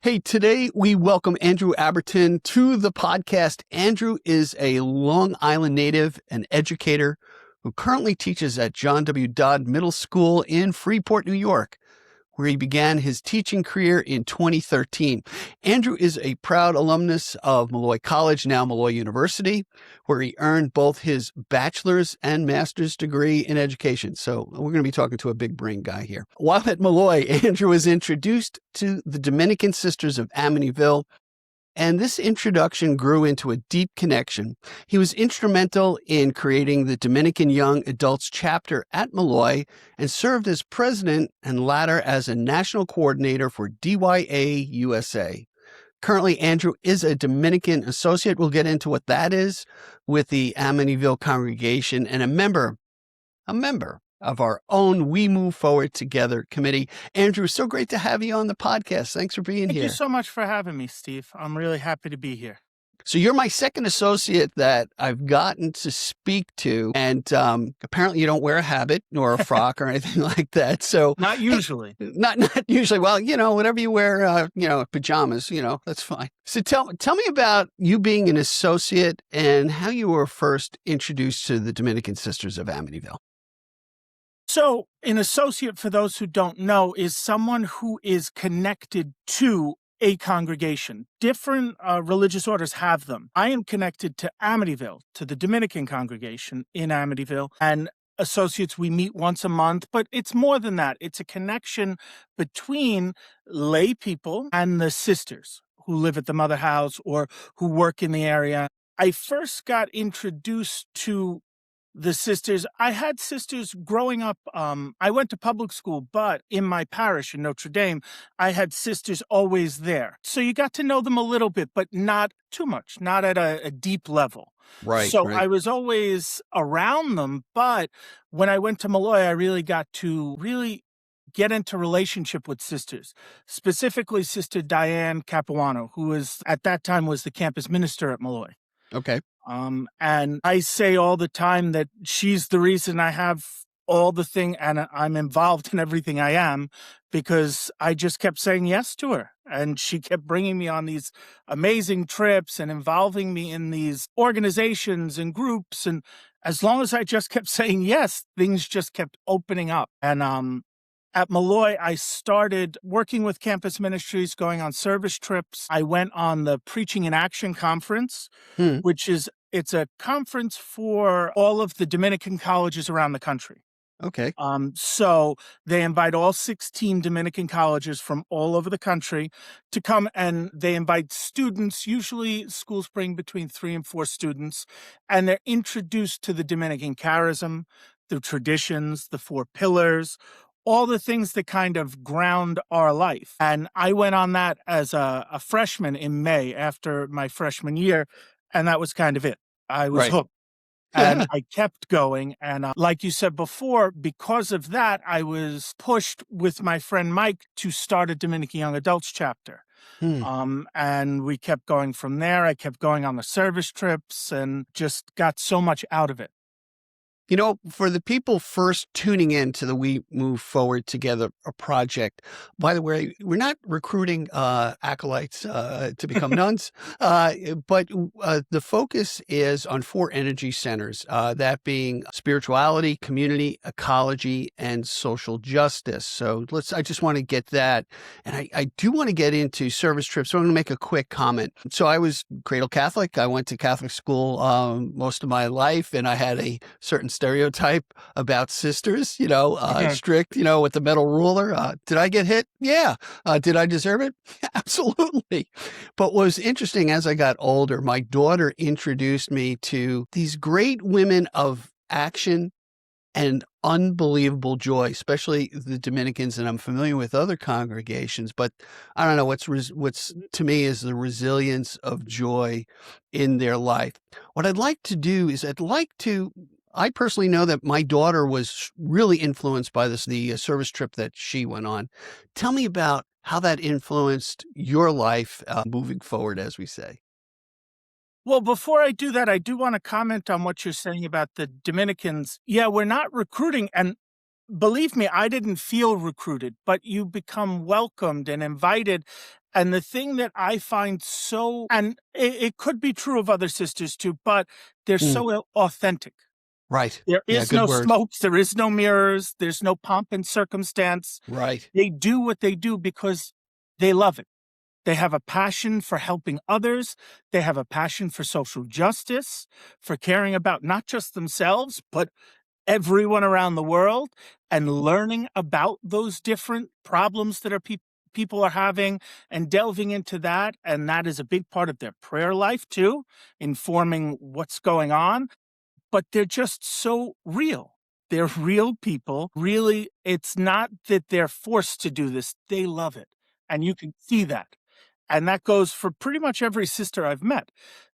Hey, today we welcome Andrew Abberton to the podcast. Andrew is a Long Island native and educator who currently teaches at John W. Dodd Middle School in Freeport, New York, where he began his teaching career in 2013. Andrew is a proud alumnus of Molloy College, now Molloy University, where he earned both his bachelor's and master's degree in education. So we're going to be talking to a big brain guy here. While at Molloy, Andrew was introduced to the Dominican Sisters of Amityville, and this introduction grew into a deep connection. He was instrumental in creating the Dominican Young Adults chapter at Molloy and served as president and latter as a national coordinator for DYA USA. Currently, Andrew is a Dominican Associate. We'll get into what that is with the Amityville congregation and a member of our own We Move Forward Together committee. Andrew, so great to have you on the podcast. Thanks for being here. Thank you so much for having me, Steve. I'm really happy to be here. So you're my second associate that I've gotten to speak to, and apparently you don't wear a habit nor a frock or anything like that. So Not usually. not usually. Well, whatever you wear, pajamas, that's fine. So tell me about you being an associate and how you were first introduced to the Dominican Sisters of Amityville. So an associate, for those who don't know, is someone who is connected to a congregation. Different religious orders have them. I am connected to Amityville, to the Dominican congregation in Amityville, and associates, we meet once a month, but it's more than that. It's a connection between lay people and the sisters who live at the mother house or who work in the area. I first got introduced to the sisters. I had sisters growing up. I went to public school, but in my parish in Notre Dame, I had sisters always there. So you got to know them a little bit, but not too much, not at a deep level. Right. So I was always around them. But when I went to Molloy, I really got to get into relationship with sisters, specifically Sister Diane Capuano, who was at that time was the campus minister at Molloy. Okay. And I say all the time that she's the reason I have all the thing and I'm involved in everything I am, because I just kept saying yes to her. And she kept bringing me on these amazing trips and involving me in these organizations and groups. And as long as I just kept saying yes, things just kept opening up. And at Molloy, I started working with campus ministries, going on service trips. I went on the Preaching in Action conference, it's a conference for all of the Dominican colleges around the country. Okay. So they invite all 16 Dominican colleges from all over the country to come, and they invite students. Usually schools bring between 3 and 4 students, and they're introduced to the Dominican Charism, the traditions, the 4 pillars, all the things that kind of ground our life. And I went on that as a freshman in May after my freshman year, and that was kind of it. I was hooked. And I kept going. And like you said before, because of that, I was pushed with my friend Mike to start a Dominican Young Adults chapter. And we kept going from there. I kept going on the service trips and just got so much out of it. For the people first tuning in to the We Move Forward Together project, by the way, we're not recruiting acolytes to become nuns, but the focus is on 4 energy centers, that being spirituality, community, ecology, and social justice. So I just want to get that. And I do want to get into service trips, so I'm going to make a quick comment. So I was cradle Catholic. I went to Catholic school most of my life, and I had a certain stereotype about sisters, strict, with the metal ruler. Did I get hit? Yeah. Did I deserve it? Absolutely. But what was interesting, as I got older, my daughter introduced me to these great women of action and unbelievable joy, especially the Dominicans, and I'm familiar with other congregations, but I don't know what's to me is the resilience of joy in their life. What I'd like to do is I personally know that my daughter was really influenced by the service trip that she went on. Tell me about how that influenced your life moving forward, as we say. Well, before I do that, I do want to comment on what you're saying about the Dominicans. Yeah, we're not recruiting. And believe me, I didn't feel recruited, but you become welcomed and invited. And the thing that I find and it could be true of other sisters too, but they're Mm, so authentic. right. There Yeah, is good no word. smokes, there is no mirrors, there's no pomp and circumstance. Right. They do what they do because they love it. They have a passion for helping others. They have a passion for social justice, for caring about not just themselves, but everyone around the world, and learning about those different problems that people are having and delving into that. And that is a big part of their prayer life too, informing what's going on. But they're just so real. They're real people. Really, it's not that they're forced to do this. They love it. And you can see that. And that goes for pretty much every sister I've met,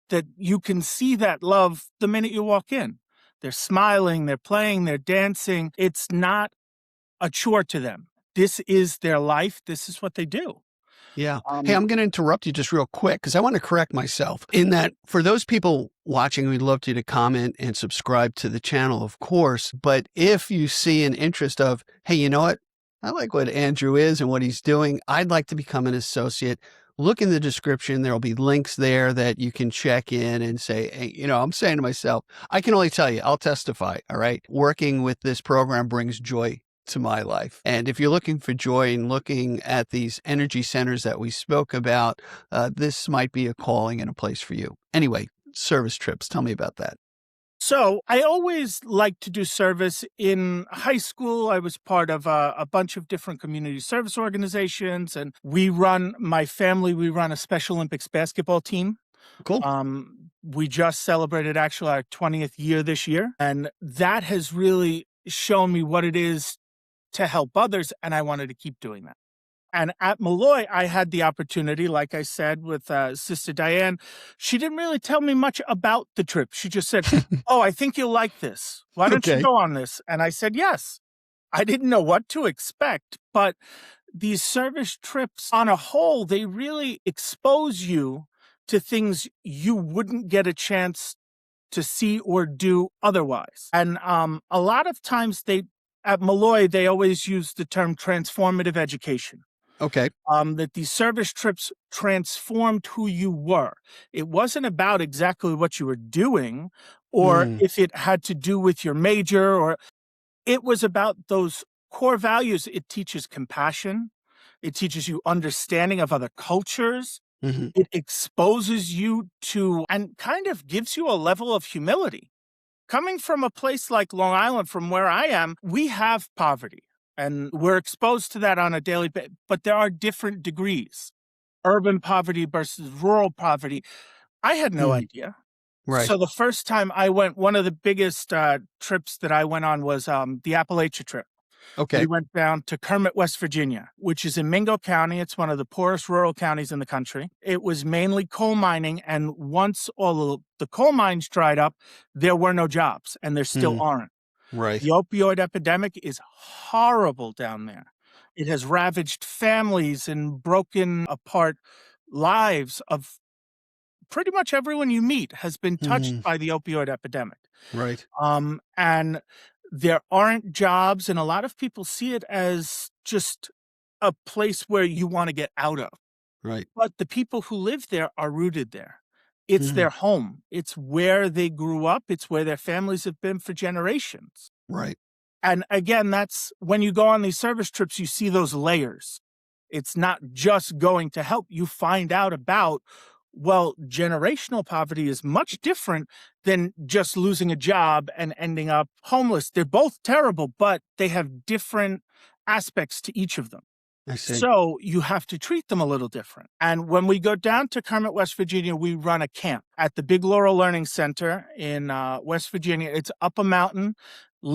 that you can see that love the minute you walk in. They're smiling, they're playing, they're dancing. It's not a chore to them. This is their life. This is what they do. Yeah. Hey, Um, I'm going to interrupt you just real quick because I want to correct myself in that for those people watching, we'd love you to comment and subscribe to the channel, of course. But if you see an interest of, hey, you know what? I like what Andrew is and what he's doing. I'd like to become an associate. Look in the description. There'll be links there that you can check in and say, hey, I'm saying to myself, I can only tell you, I'll testify. All right. Working with this program brings joy to my life. And if you're looking for joy and looking at these energy centers that we spoke about, this might be a calling and a place for you. Anyway, service trips. Tell me about that. So I always liked to do service. In high school, I was part of a bunch of different community service organizations, and we run a Special Olympics basketball team. Cool. We just celebrated actually our 20th year this year, and that has really shown me what it is to help others, and I wanted to keep doing that. And at Malloy, I had the opportunity, like I said, with Sister Diane. She didn't really tell me much about the trip. She just said, "Oh, I think you'll like this. Why don't you Okay. go on this?" And I said, "Yes." I didn't know what to expect, but these service trips on a whole, they really expose you to things you wouldn't get a chance to see or do otherwise. And a lot of times at Malloy, they always use the term transformative education. Okay. That these service trips transformed who you were. It wasn't about exactly what you were doing or Mm, if it had to do with your major, or it was about those core values. It teaches compassion. It teaches you understanding of other cultures. hmm It exposes you to and kind of gives you a level of humility. Coming from a place like Long Island, from where I am, we have poverty and we're exposed to that on a daily basis, but there are different degrees. Urban poverty versus rural poverty. I had no mm, idea. right. So the first time I went, one of the biggest trips that I went on was the Appalachia trip. We Okay. went down to Kermit, West Virginia, which is in Mingo County. It's one of the poorest rural counties in the country. It was mainly coal mining. And once all of the coal mines dried up, there were no jobs, and there still Mm, aren't. right. The opioid epidemic is horrible down there. It has ravaged families and broken apart lives of pretty much everyone you meet has been touched Mm, by the opioid epidemic. right. And there aren't jobs, and a lot of people see it as just a place where you want to get out of. Right. But the people who live there are rooted there. It's Mm, their home. It's where they grew up. It's where their families have been for generations. right. And again, that's when you go on these service trips, you see those layers. It's not just going to help. You find out about, well, generational poverty is much different than just losing a job and ending up homeless. They're both terrible, but they have different aspects to each of them. I see. So you have to treat them a little different. And when we go down to Kermit, West Virginia, we run a camp at the Big Laurel Learning Center in West Virginia. It's up a mountain,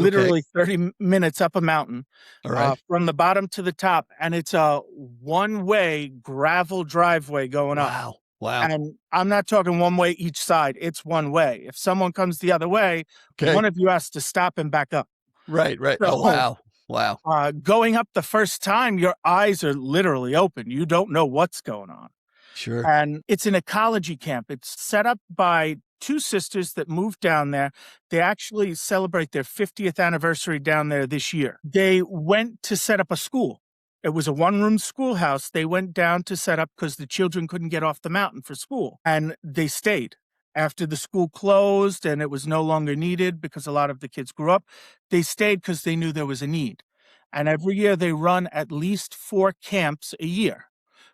Okay. literally 30 minutes up a mountain All right. from the bottom to the top. And it's a one-way gravel driveway going up. Wow. Wow. And I'm not talking one way each side. It's one way. If someone comes the other way, Okay. one of you has to stop and back up. Right. Right. Oh, So wow. Wow. going up the first time, your eyes are literally open. You don't know what's going on. Sure. And it's an ecology camp. It's set up by two sisters that moved down there. They actually celebrate their 50th anniversary down there this year. They went to set up a school. It was a one-room schoolhouse. They went down to set up because the children couldn't get off the mountain for school, and they stayed. After the school closed and it was no longer needed because a lot of the kids grew up, they stayed because they knew there was a need. And every year they run at least 4 camps a year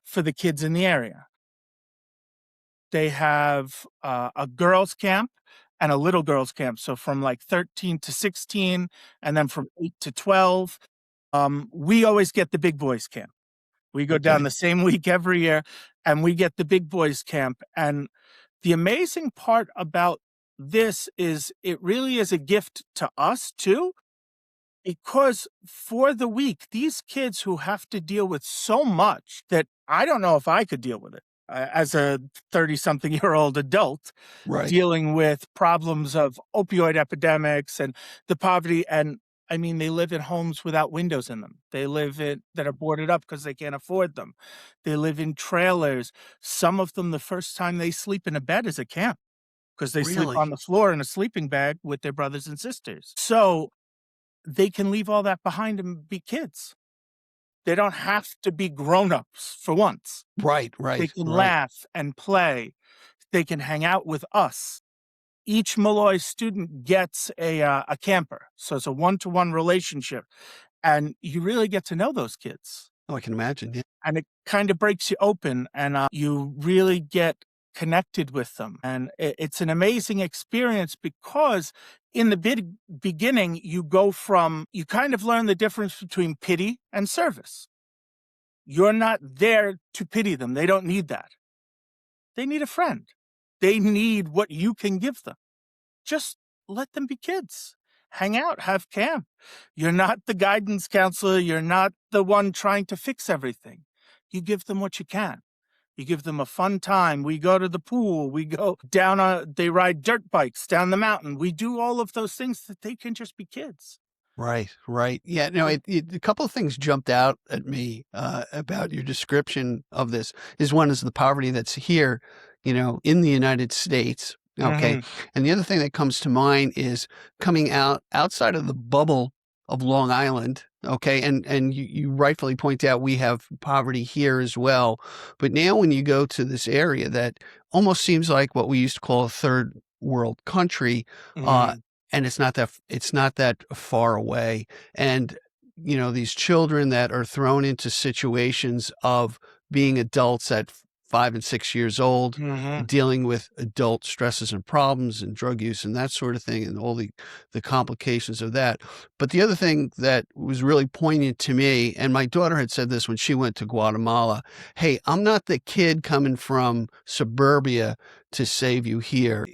for the kids in the area. They have a girls' camp and a little girls' camp. So from like 13 to 16, and then from 8 to 12. We always get the big boys camp. We go down Okay. the same week every year, and we get the big boys camp. And the amazing part about this is it really is a gift to us too, because for the week, these kids who have to deal with so much that I don't know if I could deal with it as a 30-something-year-old adult, Right. dealing with problems of opioid epidemics and the poverty. And I mean, they live in homes without windows in them. They live in that are boarded up because they can't afford them. They live in trailers. Some of them, the first time they sleep in a bed is a camp because they sleep Really? on the floor in a sleeping bag with their brothers and sisters. So they can leave all that behind and be kids. They don't have to be grown-ups for once. Right, They right, can right. laugh and play. They can hang out with us. Each Malloy student gets a camper. So it's a one-to-one relationship. And you really get to know those kids. Oh, I can imagine. Yeah. And it kind of breaks you open, and you really get connected with them. And it's an amazing experience because in the beginning, you kind of learn the difference between pity and service. You're not there to pity them. They don't need that. They need a friend. They need what you can give them. Just let them be kids. Hang out, have camp. You're not the guidance counselor. You're not the one trying to fix everything. You give them what you can. You give them a fun time. We go to the pool. We go down they ride dirt bikes down the mountain. We do all of those things that they can just be kids. Right, right. Yeah, no, a couple of things jumped out at me about your description of this. One is the poverty that's here, in the United States. Okay. Mhm. And the other thing that comes to mind is coming outside of the bubble of Long Island. Okay. And you rightfully point out we have poverty here as well. But now when you go to this area that almost seems like what we used to call a third world country, uh, Mhm. and it's not that far away. And, these children that are thrown into situations of being adults at 5 and 6 years old, Mhm. dealing with adult stresses and problems and drug use and that sort of thing and all the complications of that. But the other thing that was really poignant to me, and my daughter had said this when she went to Guatemala, hey, I'm not the kid coming from suburbia to save you here,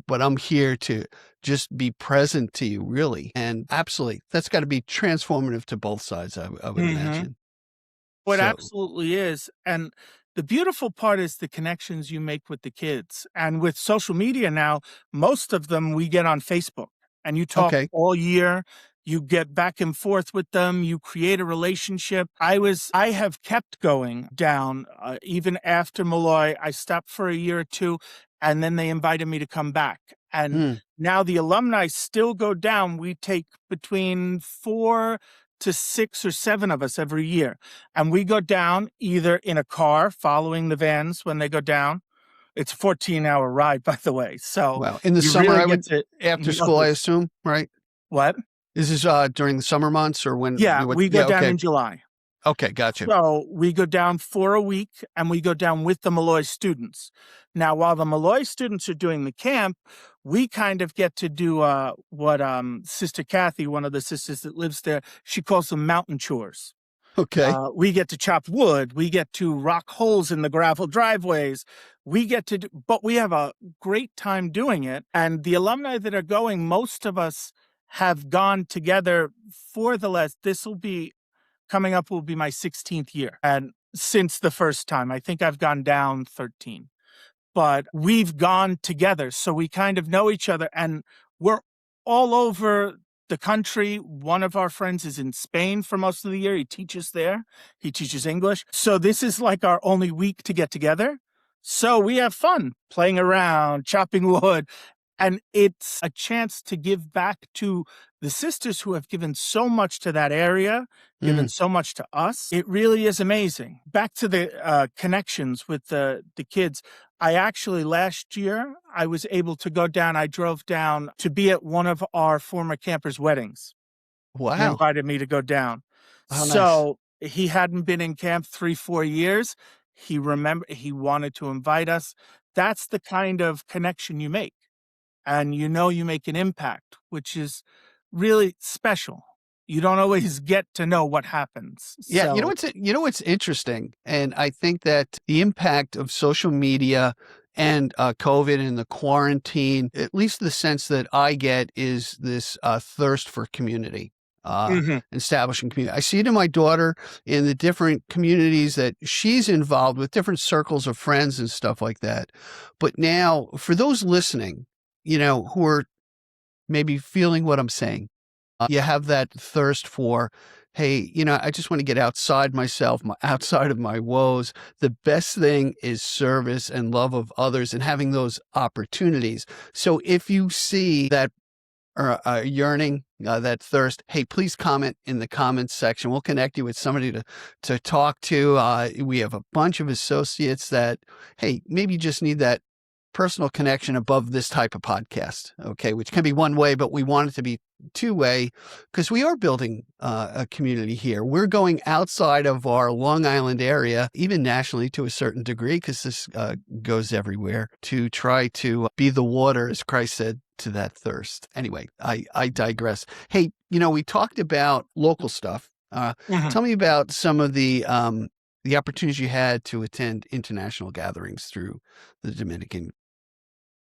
but I'm here to just be present to you, really. And absolutely, that's got to be transformative to both sides, I would Mhm. imagine. Well, it So, absolutely is. And the beautiful part is the connections you make with the kids. And with social media now, most of them we get on Facebook, and you talk okay. all year. You get back and forth with them. You create a relationship. I have kept going down even after Malloy. I stopped for a year or two, and then they invited me to come back. And Hmm. now the alumni still go down. We take between 4 to 6 or 7 of us every year. And we go down either in a car following the vans when they go down. It's a 14-hour ride, by the way. So Well, in the you summer, really I get would to after know school, I this. assume, right? What? Is this, during the summer months or when Yeah, you would we go yeah, down okay. in July. Okay, gotcha. So we go down for a week, and we go down with the Malloy students. Now, while the Malloy students are doing the camp, we kind of get to do what Sister Kathy, one of the sisters that lives there, she calls them mountain chores. Okay. We get to chop wood. We get to rock holes in the gravel driveways. We get to but we have a great time doing it. And the alumni that are going, most of us have gone together for this will be coming up, will be my 16th year. And since the first time, I think I've gone down 13, but we've gone together. So we kind of know each other, and we're all over the country. One of our friends is in Spain for most of the year. He teaches there. He teaches English. So this is like our only week to get together. So we have fun playing around, chopping wood, and it's a chance to give back to the sisters who have given so much to that area, given Mm. so much to us. It really is amazing. Back to the connections with the kids. I actually, last year, I was able to go down. I drove down to be at one of our former campers' weddings. He Wow. invited me to go down. How nice. So he hadn't been in camp 3, 4 years. He wanted to invite us. That's the kind of connection you make. And you make an impact, which is really special. You don't always get to know what happens. Yeah, So what's interesting, and I think that the impact of social media and COVID and the quarantine, at least the sense that I get, is this thirst for community, mhm. establishing community. I see it in my daughter in the different communities that she's involved with, different circles of friends and stuff like that. But now, for those listening, who are maybe feeling what I'm saying, you have that thirst for, hey, I just want to get outside myself, outside of my woes. The best thing is service and love of others and having those opportunities. So if you see that yearning, that thirst, hey, please comment in the comments section. We'll connect you with somebody to talk to. We have a bunch of associates that, hey, maybe you just need that personal connection above this type of podcast, okay, which can be one way, but we want it to be two-way because we are building a community here. We're going outside of our Long Island area, even nationally to a certain degree, because this goes everywhere, to try to be the water, as Christ said, to that thirst. Anyway, I digress. Hey, we talked about local stuff. Mhm. Tell me about some of the opportunities you had to attend international gatherings through the Dominican.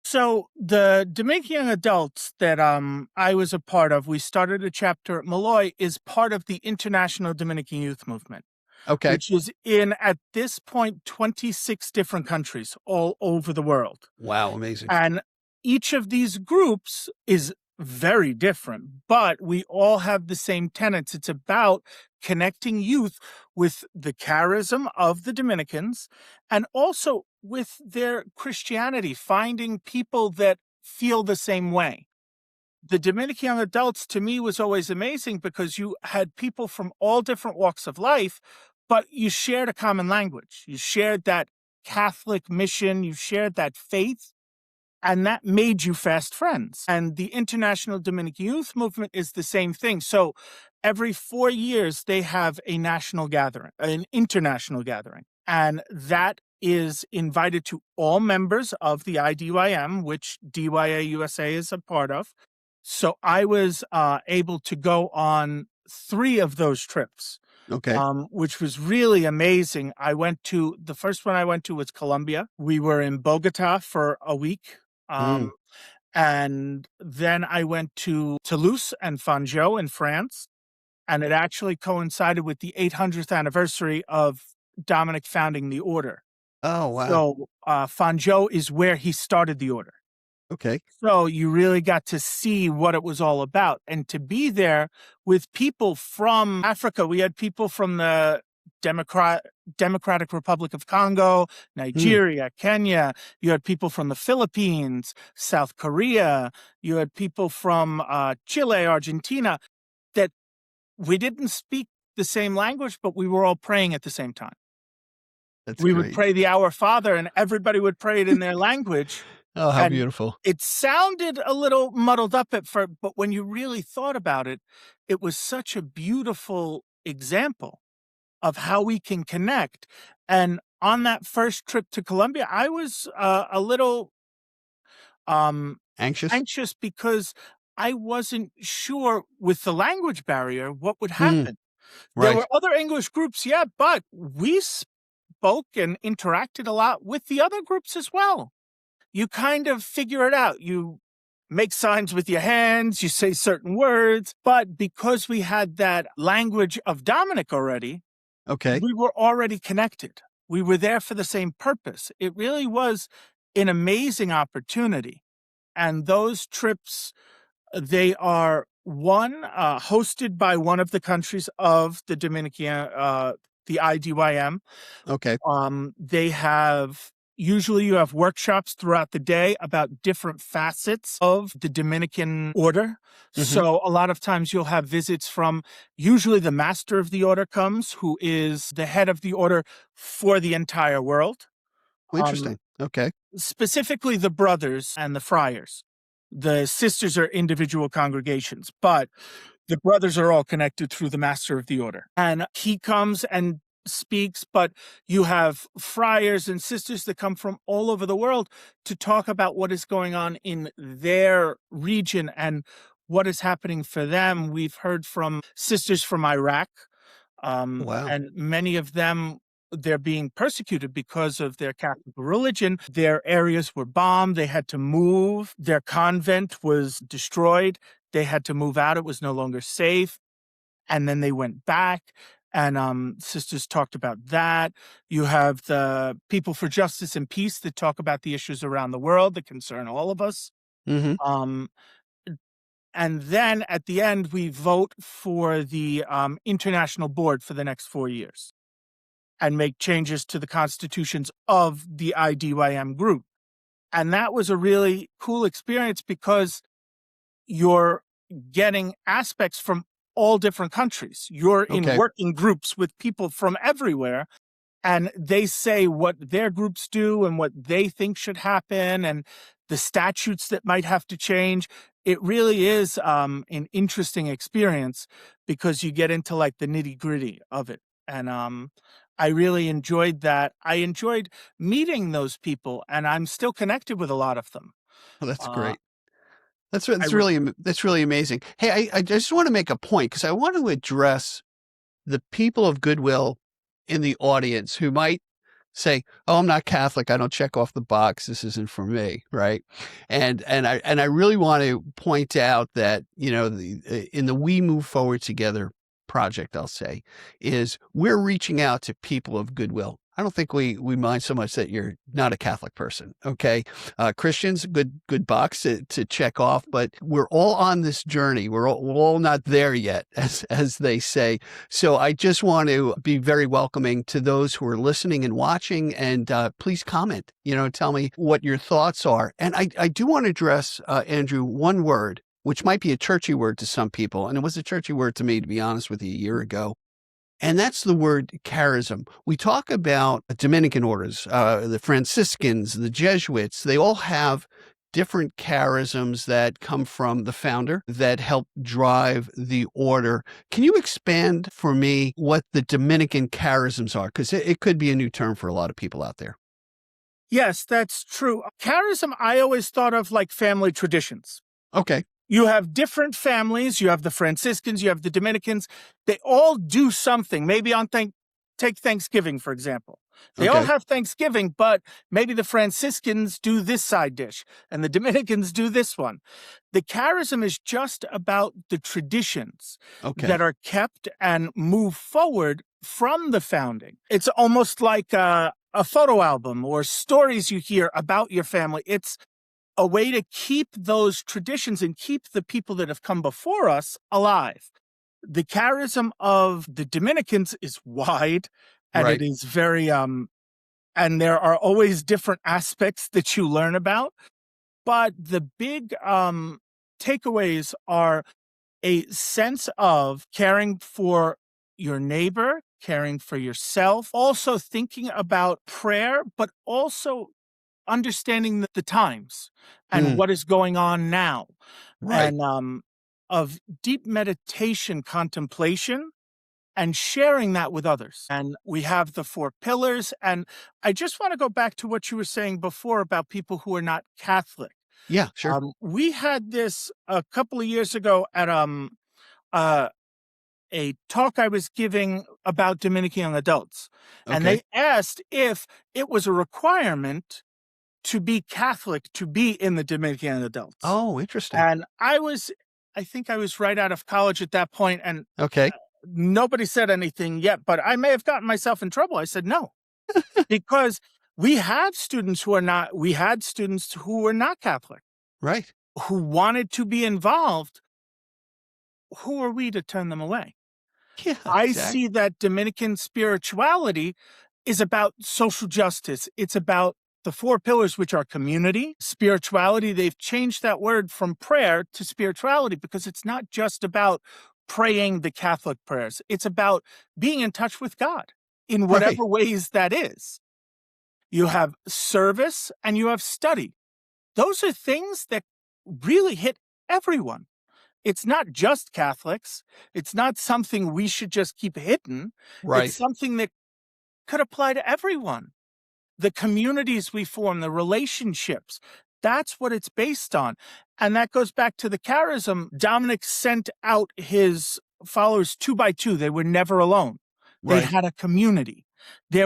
So the Dominican young adults that I was a part of, we started a chapter at Malloy, is part of the International Dominican Youth Movement, Okay. which is in, at this point, 26 different countries all over the world. Wow, amazing. And each of these groups is very different, but we all have the same tenets. It's about connecting youth with the charism of the Dominicans and also with their Christianity, finding people that feel the same way. The Dominican young adults to me was always amazing because you had people from all different walks of life, but you shared a common language. You shared that Catholic mission, you shared that faith, and that made you fast friends. And the International Dominican Youth Movement is the same thing. So every 4 years, they have a national gathering, an international gathering. And that is invited to all members of the IDYM, which DYA USA is a part of. So I was able to go on 3 of those trips, Okay. which was really amazing. The first one I went to was Colombia. We were in Bogota for a week. Mm. Um, and then I went to Toulouse and Fanjeau in France. And it actually coincided with the 800th anniversary of Dominic founding the order. Oh, wow. So Fanjeau is where he started the order. Okay. So you really got to see what it was all about and to be there with people from Africa. We had people from the Democratic Republic of Congo, Mm. Nigeria, Kenya. You had people from the Philippines, South Korea. You had people from Chile, Argentina, that we didn't speak the same language, but we were all praying at the same time. That's We would great. pray the Our Father and everybody would pray it in their language. Oh, how And beautiful. it sounded a little muddled up at first, but when you really thought about it, it was such a beautiful example of how we can connect. And on that first trip to Colombia, I was a little um, Anxious? anxious because I wasn't sure with the language barrier what would Mm. happen. There were Right. other English groups, yeah, but we spoke and interacted a lot with the other groups as well. You kind of figure it out. You make signs with your hands, you say certain words, but because we had that language of Dominic already, Okay. we were already connected. We were there for the same purpose. It really was an amazing opportunity. And those trips, they are hosted by one of the countries of the Dominican, the IDYM. Okay. They have, Usually you have workshops throughout the day about different facets of the Dominican order. Hmm. So a lot of times you'll have visits from usually the master of the order comes, who is the head of the order for the entire world. Um, Interesting. Okay. Specifically the brothers and the friars. The sisters are individual congregations, but the brothers are all connected through the master of the order. And he comes and speaks, but you have friars and sisters that come from all over the world to talk about what is going on in their region and what is happening for them. We've heard from sisters from Iraq, Wow. and many of them, they're being persecuted because of their Catholic religion. Their areas were bombed. They had to move. Their convent was destroyed. They had to move out. It was no longer safe. And then they went back. And sisters talked about that. You have the People for Justice and Peace that talk about the issues around the world that concern all of us. Hmm. Um, and then at the end, we vote for the international board for the next 4 years and make changes to the constitutions of the IDYM group. And that was a really cool experience because you're getting aspects from all different countries. You're in Okay. working groups with people from everywhere, and they say what their groups do and what they think should happen and the statutes that might have to change. It really is an interesting experience because you get into like the nitty gritty of it. And I really enjoyed that. I enjoyed meeting those people, and I'm still connected with a lot of them. Well, that's Uh, great. That's I that's re- really that's really amazing. Hey, I just want to make a point because I want to address the people of goodwill in the audience who might say, "Oh, I'm not Catholic. I don't check off the box. This isn't for me." Right. And I really want to point out that, in the We Move Forward Together project, I'll say, is we're reaching out to people of goodwill. I don't think we mind so much that you're not a Catholic person. Okay. Christians, good box to check off, but we're all on this journey. We're all not there yet, as they say. So I just want to be very welcoming to those who are listening and watching, and please comment, tell me what your thoughts are. And I do want to address, Andrew, one word, which might be a churchy word to some people. And it was a churchy word to me, to be honest with you, a year ago. And that's the word charism. We talk about Dominican orders, the Franciscans, the Jesuits. They all have different charisms that come from the founder that help drive the order. Can you expand for me what the Dominican charisms are? Because it could be a new term for a lot of people out there. yes, that's true. Charism, I always thought of like family traditions. Okay. You have different families. You have the Franciscans, you have the Dominicans. They all do something. Maybe take Thanksgiving, for example. They all Okay. have Thanksgiving, but maybe the Franciscans do this side dish and the Dominicans do this one. The charism is just about the traditions that Okay. are kept and move forward from the founding. It's almost like a photo album or stories you hear about your family. It's a way to keep those traditions and keep the people that have come before us alive. The charism of the Dominicans is wide, and it Right. is very and there are always different aspects that you learn about, but the big takeaways are a sense of caring for your neighbor, caring for yourself, also thinking about prayer, but also understanding the times and Mm, what is going on now, right. and of deep meditation, contemplation, and sharing that with others. And we have the four pillars. And I just want to go back to what you were saying before about people who are not Catholic. Yeah, sure. We had this a couple of years ago at uh, a talk I was giving about Dominican young adults, and Okay. they asked if it was a requirement to be Catholic to be in the Dominican adults. Oh, interesting. And I think I was right out of college at that point, and Okay. nobody said anything yet, but I may have gotten myself in trouble. I said no, because we had students who were not Catholic, Right. who wanted to be involved. Who are we to turn them away? Yeah, I exactly. see that Dominican spirituality is about social justice. It's about the 4 pillars, which are community, spirituality. They've changed that word from prayer to spirituality because it's not just about praying the Catholic prayers. It's about being in touch with God in Right. whatever ways that is. You have service and you have study. Those are things that really hit everyone. It's not just Catholics. It's not something we should just keep hidden. It's Right. something that could apply to everyone. The communities we form, the relationships, that's what it's based on. And that goes back to the charism. Dominic sent out his followers 2 by 2. They were never alone. They Right. had a community. They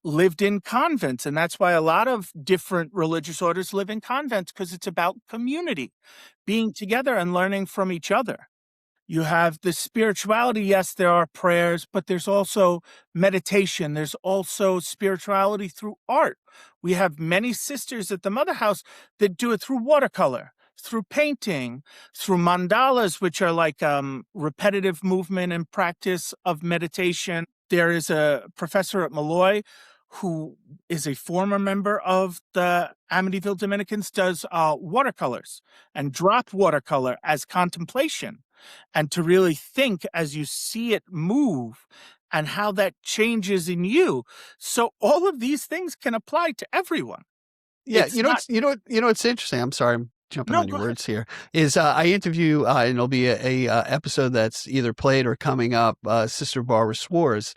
lived in convents, and that's why a lot of different religious orders live in convents, because it's about community, being together and learning from each other. You have the spirituality. Yes, there are prayers, but there's also meditation. There's also spirituality through art. We have many sisters at the Mother House that do it through watercolor, through painting, through mandalas, which are like repetitive movement and practice of meditation. There is a professor at Malloy who is a former member of the Amityville Dominicans, does watercolors and drop watercolor as contemplation, and to really think as you see it move and how that changes in you. So all of these things can apply to everyone. Yeah, It's not. it's interesting. I'm sorry, I'm jumping No, on your go ahead. words here. Is I interview, and it'll be a episode that's either played or coming up. Sister Barbara Swartz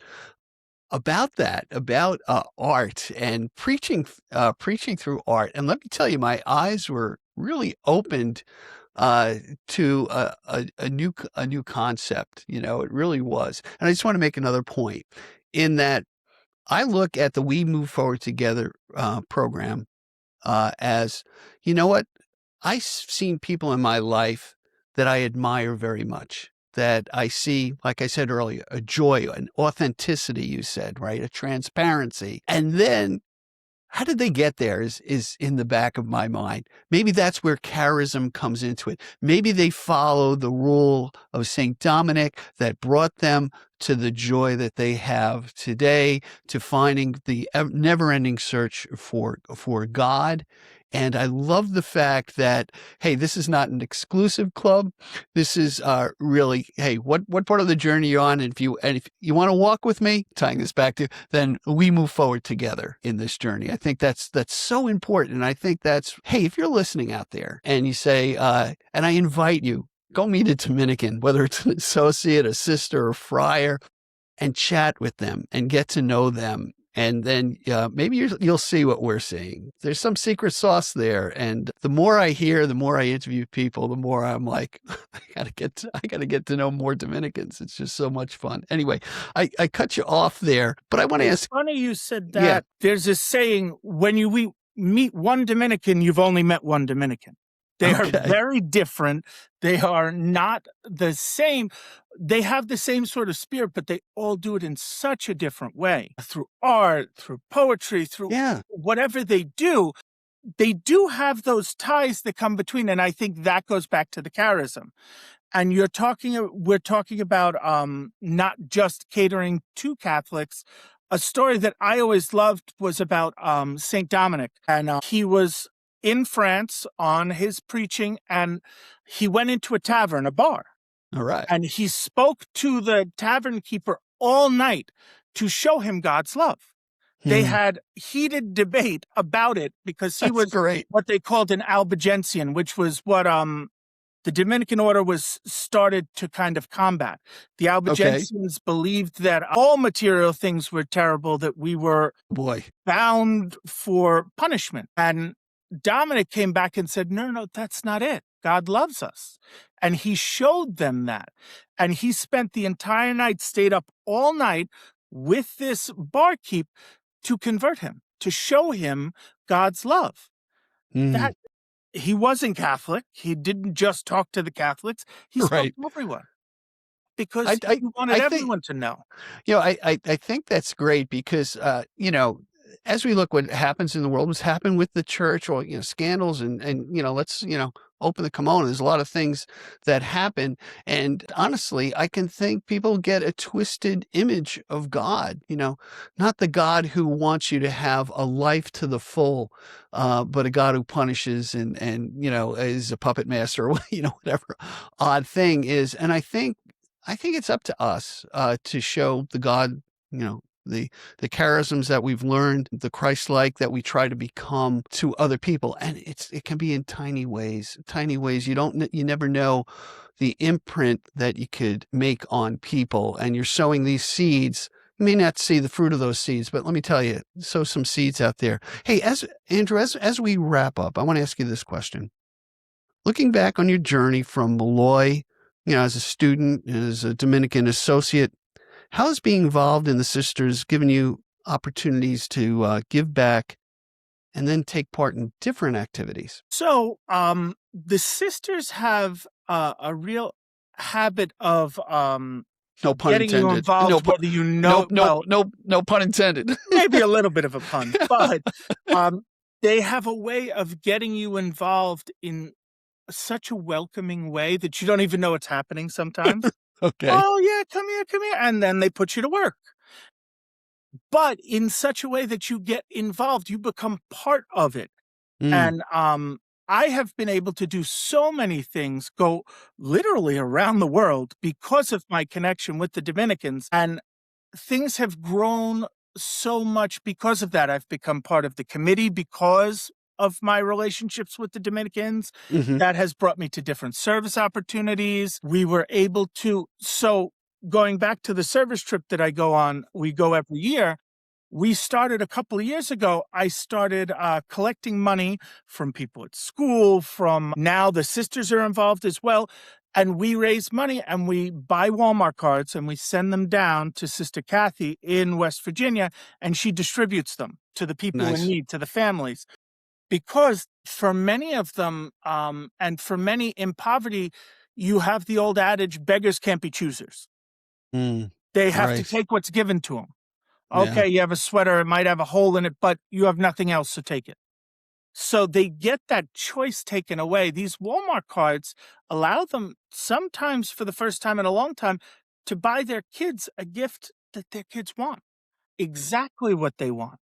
about that, about art and preaching through art. And let me tell you, my eyes were really opened uh, to a new concept. It really was. And I just want to make another point in that I look at the We Move Forward Together program as, you know what? I've seen people in my life that I admire very much, that I see, like I said earlier, a joy, an authenticity, you said, right? A transparency. And then how did they get there is in the back of my mind. Maybe that's where charism comes into it. Maybe they follow the rule of St. Dominic that brought them to the joy that they have today, to finding the never-ending search for God. And I love the fact that, hey, this is not an exclusive club. This is really, hey, what part of the journey you're on? And if you want to walk with me, tying this back to, then we move forward together in this journey. I think that's so important. And I think that's, hey, if you're listening out there and you say, and I invite you, go meet a Dominican, whether it's an associate, a sister, or friar, and chat with them and get to know them. And then maybe you'll see what we're seeing. There's some secret sauce there. And the more I hear, the more I interview people, the more I'm like, I gotta get to know more Dominicans. It's just so much fun. Anyway, I cut you off there, but I want to It's ask. funny you said Yeah. that. There's a saying, when we meet one Dominican, you've only met one Dominican. They are Okay. very different. They are not the same. They have the same sort of spirit, but they all do it in such a different way. Through art, through poetry, through Yeah. whatever they do have those ties that come between. And I think that goes back to the charism. And we're talking about not just catering to Catholics. A story that I always loved was about St. Dominic. And he was in France on his preaching, and he went into a tavern, a bar, All right. and he spoke to the tavern keeper all night to show him God's love. They had heated debate about it because he That's was great. what they called an Albigensian, which was what the Dominican order was started to kind of combat. The Albigensians believed that all material things were terrible, that we were Boy. bound for punishment. And Dominic came back and said, no, that's not it. God loves us. And he showed them that. And he spent the entire night, stayed up all night with this barkeep to convert him, to show him God's love. That he wasn't Catholic. He didn't just talk to the Catholics. He spoke Right. to everyone because I he wanted think everyone to know. I think that's great because as we look what happens in the world, what's happened with the church, or scandals, and let's open the kimono. There's a lot of things that happen. And honestly, I can think people get a twisted image of God, not the God who wants you to have a life to the full, but a God who punishes and is a puppet master or, whatever odd thing is. And I think it's up to us to show the God, the charisms that we've learned, the Christ-like that we try to become to other people, and it can be in tiny ways. Tiny ways. You never know the imprint that you could make on people, and you're sowing these seeds. You may not see the fruit of those seeds, but let me tell you, sow some seeds out there. Hey, Andrew, as we wrap up, I want to ask you this question. Looking back on your journey from Malloy, as a student, as a Dominican Associate, how has being involved in the Sisters given you opportunities to give back and then take part in different activities? So, the sisters have a real habit of No pun getting you intended. No involved, pun. whether you know, well, No pun intended. maybe a little bit of a pun, but they have a way of getting you involved in such a welcoming way that you don't even know it's happening sometimes. Okay. Oh, yeah, come here. And then they put you to work. But in such a way that you get involved, you become part of it. Mm, And I have been able to do so many things, go literally around the world because of my connection with the Dominicans. And things have grown so much because of that. I've become part of the committee because of my relationships with the Dominicans. mhm. That has brought me to different service opportunities. We were able to, so going back to the service trip that I go on, we go every year. We started a couple of years ago. I started collecting money from people at school, from now the sisters are involved as well. And we raise money and we buy Walmart cards and we send them down to Sister Kathy in West Virginia, and she distributes them to the people in Nice. need, to the families. Because for many of them, and for many in poverty, you have the old adage, beggars can't be choosers. Mm, They have to right. take what's given to them. Yeah. Okay, you have a sweater, it might have a hole in it, but you have nothing else, so take it. So they get that choice taken away. These Walmart cards allow them, sometimes for the first time in a long time, to buy their kids a gift that their kids want, exactly what they want.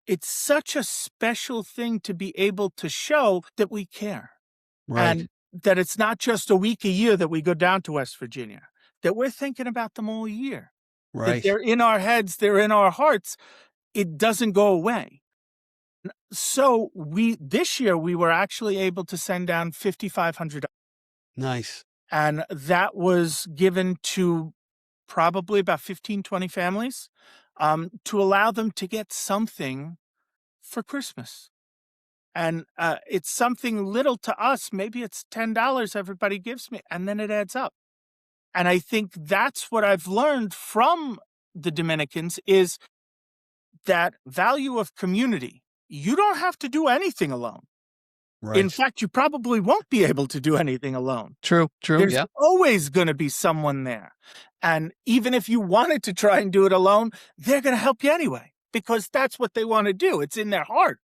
It's such a special thing to be able to show that we care, Right. and that it's not just a week a year that we go down to West Virginia, that we're thinking about them all year, that Right. they're in our heads, they're in our hearts. It doesn't go away. So this year we were actually able to send down $5,500, Nice. and that was given to probably about 15, 20 families, to allow them to get something for Christmas. And it's something little to us. Maybe it's $10 everybody gives me, and then it adds up. And I think that's what I've learned from the Dominicans is that value of community. You don't have to do anything alone. In Right. fact, you probably won't be able to do anything alone. True. There's Yeah. always going to be someone there. And even if you wanted to try and do it alone, they're going to help you anyway, because that's what they want to do. It's in their heart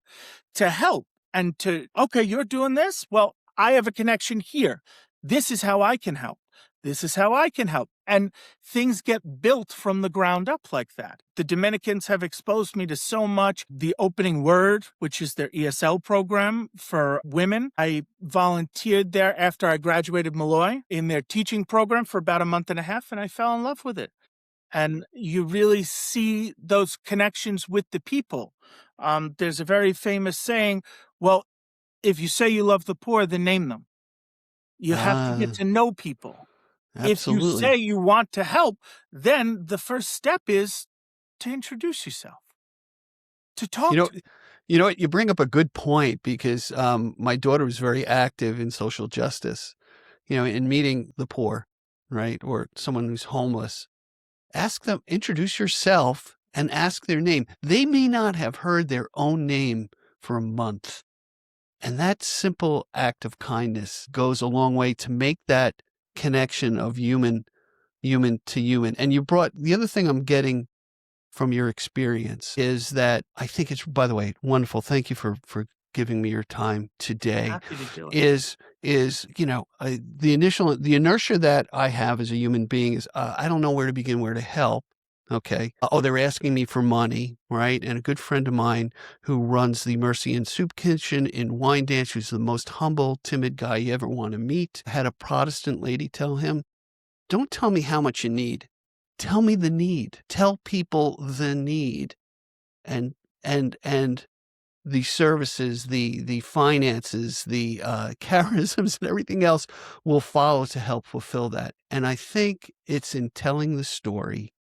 to help and to, okay, you're doing this. Well, I have a connection here. This is how I can help. This is how I can help. And things get built from the ground up like that. The Dominicans have exposed me to so much. The Opening Word, which is their ESL program for women. I volunteered there after I graduated Malloy in their teaching program for about a month and a half, and I fell in love with it. And you really see those connections with the people. There's a very famous saying, well, if you say you love the poor, then name them. You have to get Ah, to know people. If you say absolutely. you want to help, then the first step is to introduce yourself, to You talk know, to. you know what? You bring up a good point because my daughter was very active in social justice, in meeting the poor, right? Or someone who's homeless. Ask them, introduce yourself and ask their name. They may not have heard their own name for a month. And that simple act of kindness goes a long way to make that connection of human to human. And you brought the other thing I'm getting from your experience is that I think it's, by the way, wonderful. Thank you for giving me your time today. Happy to do it. Is the inertia that I have as a human being is I don't know where to begin, where to help. Okay. Oh, they're asking me for money, right? And a good friend of mine who runs the Mercy and Soup Kitchen in Wyandanch, who's the most humble, timid guy you ever want to meet, had a Protestant lady tell him, "Don't tell me how much you need. Tell me the need. Tell people the need." And and the services, the finances, the charisms, and everything else will follow to help fulfill that. And I think it's in telling the story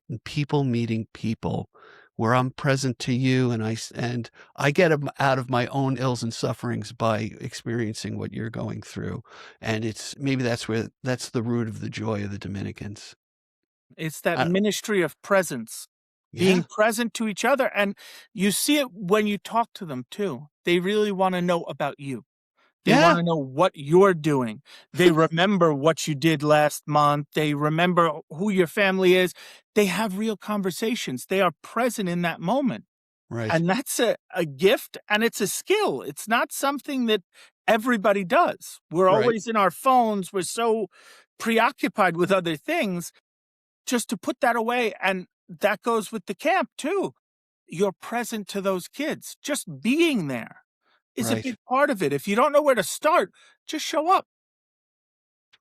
and people meeting people where I'm present to you, and I get out of my own ills and sufferings by experiencing what you're going through. And maybe that's the root of the joy of the Dominicans. It's that I, ministry of presence, yeah, being present to each other. And you see it when you talk to them too. They really want to know about you. They yeah, wanna know what you're doing. They remember what you did last month. They remember who your family is. They have real conversations. They are present in that moment. right, And that's a gift and it's a skill. It's not something that everybody does. We're right, always in our phones. We're so preoccupied with other things. Just to put that away, and that goes with the camp too. You're present to those kids. Just being there is a right, big part of it. If you don't know where to start, just show up.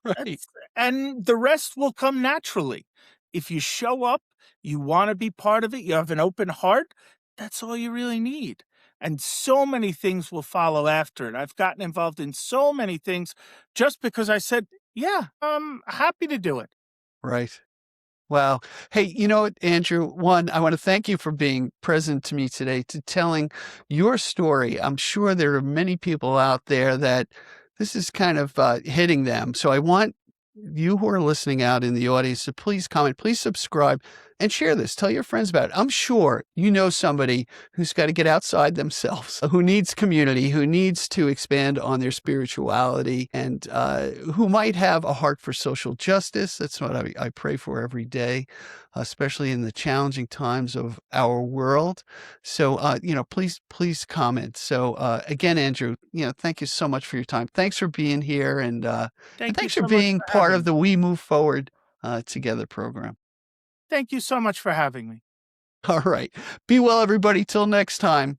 right, That's, and the rest will come naturally. If you show up, you want to be part of it, you have an open heart, that's all you really need. And so many things will follow after it. I've gotten involved in so many things just because I said, yeah, I'm happy to do it. right. Wow. Hey, you know what, Andrew? One, I want to thank you for being present to me today, to telling your story. I'm sure there are many people out there that this is kind of hitting them. So I want you who are listening out in the audience to please comment, please subscribe, and share this. Tell your friends about it. I'm sure you know somebody who's got to get outside themselves, who needs community, who needs to expand on their spirituality, and who might have a heart for social justice. That's what I pray for every day, especially in the challenging times of our world. So, please comment. So, again, Andrew, thank you so much for your time. Thanks for being here, and Thank you thanks for so much being for part having of me. the We Move Forward Together program. Thank you so much for having me. All right. Be well, everybody. Till next time.